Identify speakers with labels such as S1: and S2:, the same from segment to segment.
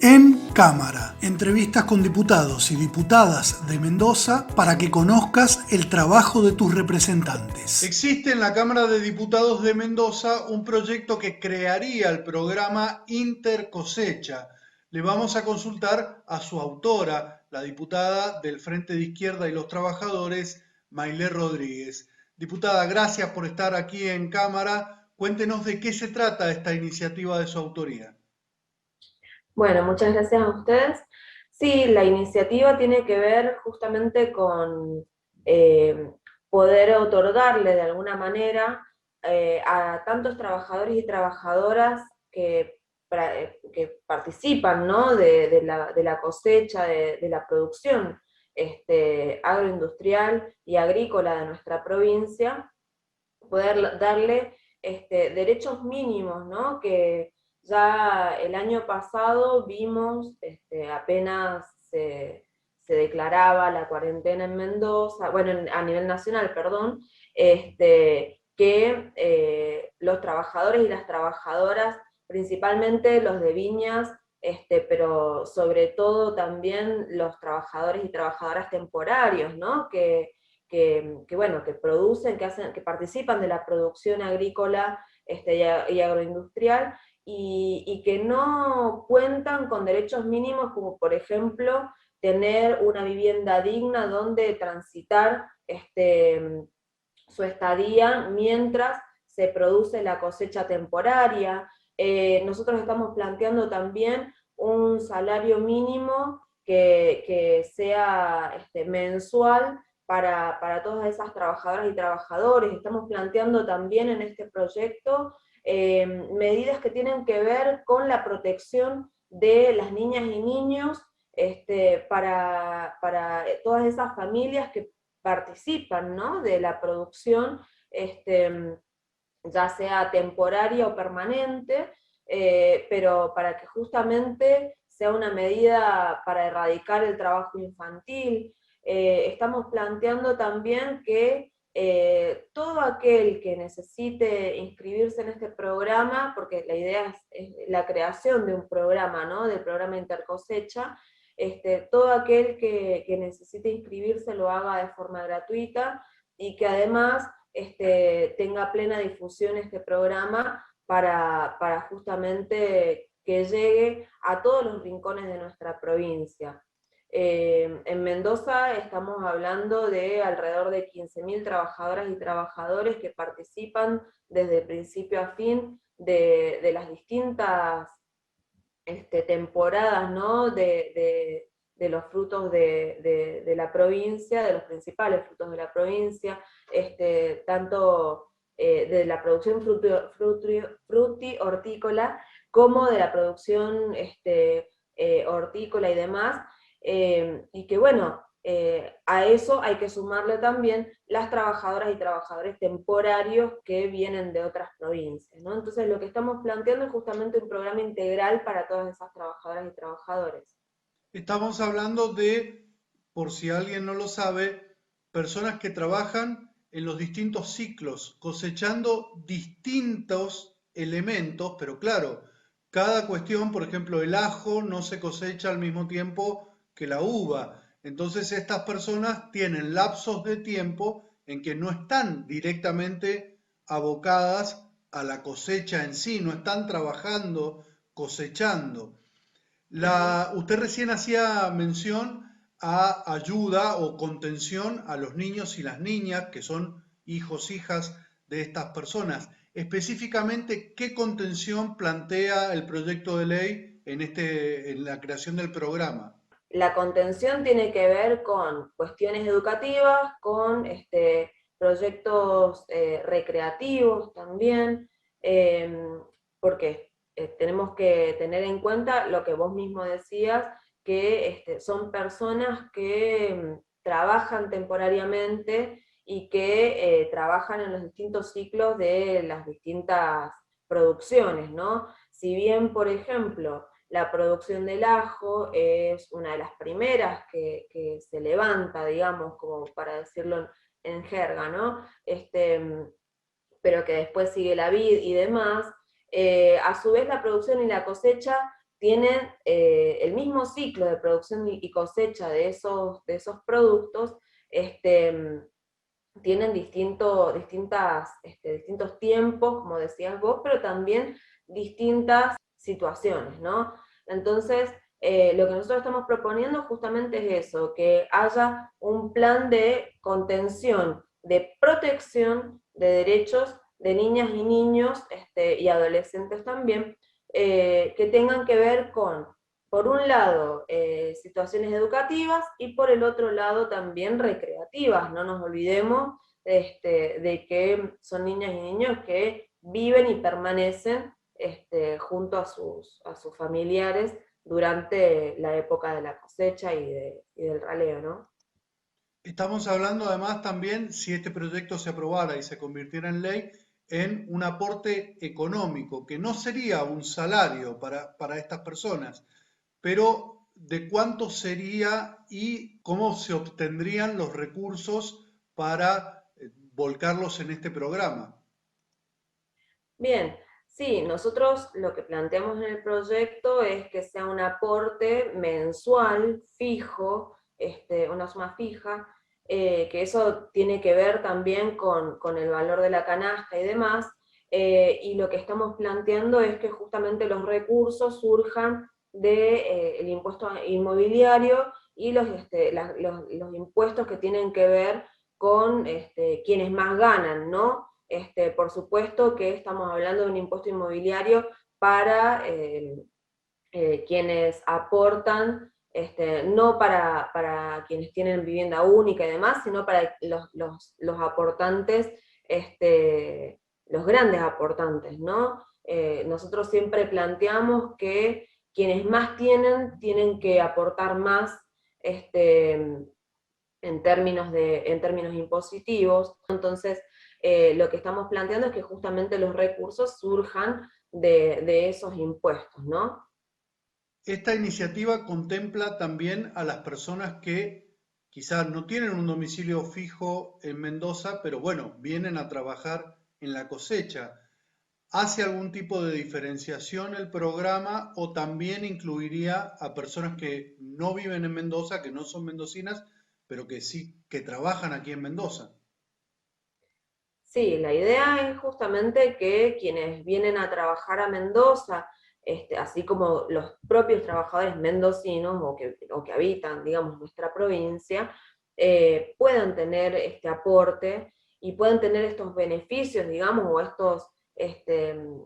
S1: En Cámara, entrevistas con diputados y diputadas de Mendoza para que conozcas el trabajo de tus representantes.
S2: Existe en la Cámara de Diputados de Mendoza un proyecto que crearía el programa Intercosecha. Le vamos a consultar a su autora, la diputada del Frente de Izquierda y los Trabajadores, Mailé Rodríguez. Diputada, gracias por estar aquí en Cámara. Cuéntenos de qué se trata esta iniciativa de su autoría.
S3: Bueno, muchas gracias a ustedes. Sí, la iniciativa tiene que ver justamente con eh, poder otorgarle de alguna manera a tantos trabajadores y trabajadoras que participan, ¿no? de la cosecha, de la producción agroindustrial y agrícola de nuestra provincia, poder darle derechos mínimos, ¿no? Que ya el año pasado vimos, apenas se declaraba la cuarentena en Mendoza, bueno, a nivel nacional, perdón, que los trabajadores y las trabajadoras, principalmente los de viñas, pero sobre todo también los trabajadores y trabajadoras temporarios, ¿no? Bueno, que producen, que participan de la producción agrícola y agroindustrial, y que no cuentan con derechos mínimos como por ejemplo tener una vivienda digna donde transitar su estadía mientras se produce la cosecha temporaria. Nosotros estamos planteando también un salario mínimo que sea mensual para todas esas trabajadoras y trabajadores. Estamos planteando también en este proyecto medidas que tienen que ver con la protección de las niñas y niños para todas esas familias que participan, ¿no? De la producción, ya sea temporaria o permanente, pero para que justamente sea una medida para erradicar el trabajo infantil. Estamos planteando también que todo aquel que necesite inscribirse en este programa, porque la idea es la creación de un programa, ¿no? Del programa Intercosecha, todo aquel que necesite inscribirse lo haga de forma gratuita, y que además tenga plena difusión este programa para justamente que llegue a todos los rincones de nuestra provincia. En Mendoza estamos hablando de alrededor de 15.000 trabajadoras y trabajadores que participan desde principio a fin de las distintas temporadas, ¿no? de los frutos de la provincia, de los principales frutos de la provincia, tanto de la producción hortícola como de la producción hortícola y demás, y que bueno, a eso hay que sumarle también las trabajadoras y trabajadores temporarios que vienen de otras provincias, ¿no? Entonces lo que estamos planteando es justamente un programa integral para todas esas trabajadoras y trabajadores.
S2: Estamos hablando de, por si alguien no lo sabe, personas que trabajan en los distintos ciclos, cosechando distintos elementos, pero claro, cada cuestión, por ejemplo, el ajo no se cosecha al mismo tiempo que la uva. Entonces estas personas tienen lapsos de tiempo en que no están directamente abocadas a la cosecha en sí, no están trabajando, cosechando. Usted recién hacía mención a ayuda o contención a los niños y las niñas, que son hijos, hijas de estas personas. Específicamente, ¿qué contención plantea el proyecto de ley en la creación del programa?
S3: La contención tiene que ver con cuestiones educativas, con proyectos recreativos también, eh, porque tenemos que tener en cuenta lo que vos mismo decías, que son personas que trabajan temporariamente y que trabajan en los distintos ciclos de las distintas producciones, ¿no? Si bien, por ejemplo, la producción del ajo es una de las primeras que se levanta, digamos, como para decirlo en jerga, ¿no? Pero que después sigue la vid y demás. A su vez la producción y la cosecha tienen el mismo ciclo de producción y cosecha de esos productos, tienen distintos tiempos, como decías vos, pero también distintas situaciones, ¿no? Entonces, lo que nosotros estamos proponiendo justamente es eso, que haya un plan de contención, de protección de derechos de niñas y niños, y adolescentes también, que tengan que ver con, por un lado, situaciones educativas, y por el otro lado también recreativas. No nos olvidemos de que son niñas y niños que viven y permanecen junto a sus familiares durante la época de la cosecha y del raleo, ¿no?
S2: Estamos hablando además también, si este proyecto se aprobara y se convirtiera en ley, en un aporte económico, que no sería un salario para estas personas, pero de cuánto sería y cómo se obtendrían los recursos para volcarlos en este programa.
S3: Bien, sí, nosotros lo que planteamos en el proyecto es que sea un aporte mensual, fijo, una suma fija, que eso tiene que ver también con el valor de la canasta y demás, y lo que estamos planteando es que justamente los recursos surjan del impuesto inmobiliario y los impuestos que tienen que ver con quienes más ganan, ¿no? Por supuesto que estamos hablando de un impuesto inmobiliario para quienes aportan, no para quienes tienen vivienda única y demás, sino para los aportantes, los grandes aportantes, ¿no? Nosotros siempre planteamos que quienes más tienen que aportar más, en términos impositivos. Entonces, lo que estamos planteando es que justamente los recursos surjan de esos impuestos, ¿no?
S2: Esta iniciativa contempla también a las personas que quizás no tienen un domicilio fijo en Mendoza, pero bueno, vienen a trabajar en la cosecha. ¿Hace algún tipo de diferenciación el programa o también incluiría a personas que no viven en Mendoza, que no son mendocinas, pero que sí, que trabajan aquí en Mendoza?
S3: Sí, la idea es justamente que quienes vienen a trabajar a Mendoza, así como los propios trabajadores mendocinos o que habitan, digamos, nuestra provincia, puedan tener este aporte y puedan tener estos beneficios, digamos, o estos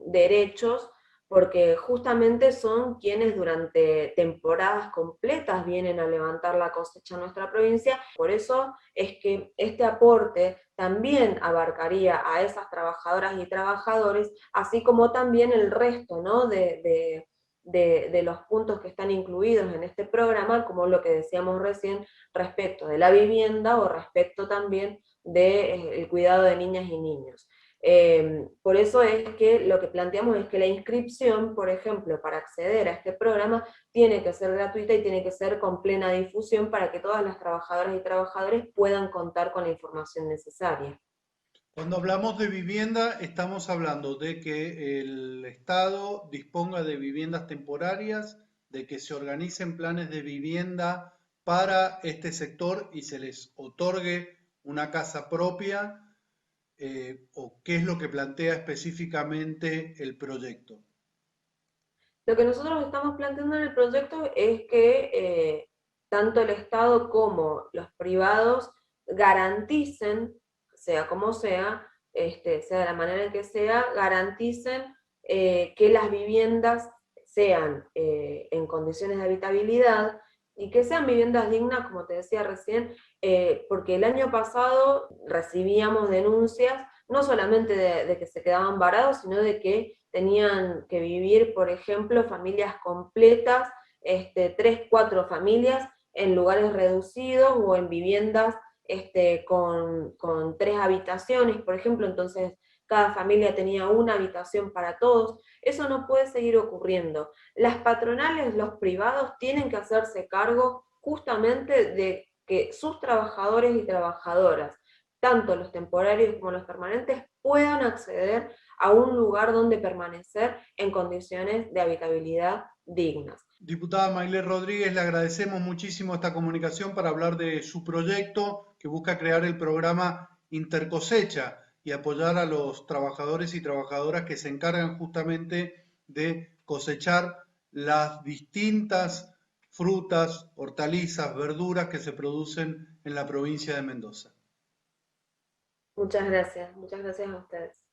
S3: derechos, porque justamente son quienes durante temporadas completas vienen a levantar la cosecha en nuestra provincia. Por eso es que este aporte también abarcaría a esas trabajadoras y trabajadores, así como también el resto, ¿no? de los puntos que están incluidos en este programa, como lo que decíamos recién respecto de la vivienda o respecto también del cuidado de niñas y niños. Por eso es que lo que planteamos es que la inscripción, por ejemplo, para acceder a este programa, tiene que ser gratuita y tiene que ser con plena difusión para que todas las trabajadoras y trabajadores puedan contar con la información necesaria.
S2: Cuando hablamos de vivienda, estamos hablando de que el Estado disponga de viviendas temporarias, de que se organicen planes de vivienda para este sector y se les otorgue una casa propia, o qué es lo que plantea específicamente el proyecto.
S3: Lo que nosotros estamos planteando en el proyecto es que tanto el Estado como los privados garanticen, sea como sea, sea de la manera en que sea, garanticen que las viviendas sean en condiciones de habitabilidad y que sean viviendas dignas, como te decía recién, porque el año pasado recibíamos denuncias no solamente de que se quedaban varados, sino de que tenían que vivir, por ejemplo, familias completas, 3, 4 familias, en lugares reducidos o en viviendas con 3 habitaciones, por ejemplo. Entonces cada familia tenía una habitación para todos. Eso no puede seguir ocurriendo. Las patronales, los privados, tienen que hacerse cargo justamente de que sus trabajadores y trabajadoras, tanto los temporarios como los permanentes, puedan acceder a un lugar donde permanecer en condiciones de habitabilidad dignas.
S2: Diputada Maylé Rodríguez, le agradecemos muchísimo esta comunicación para hablar de su proyecto que busca crear el programa Intercosecha y apoyar a los trabajadores y trabajadoras que se encargan justamente de cosechar las distintas frutas, hortalizas, verduras que se producen en la provincia de Mendoza.
S3: Muchas gracias a ustedes.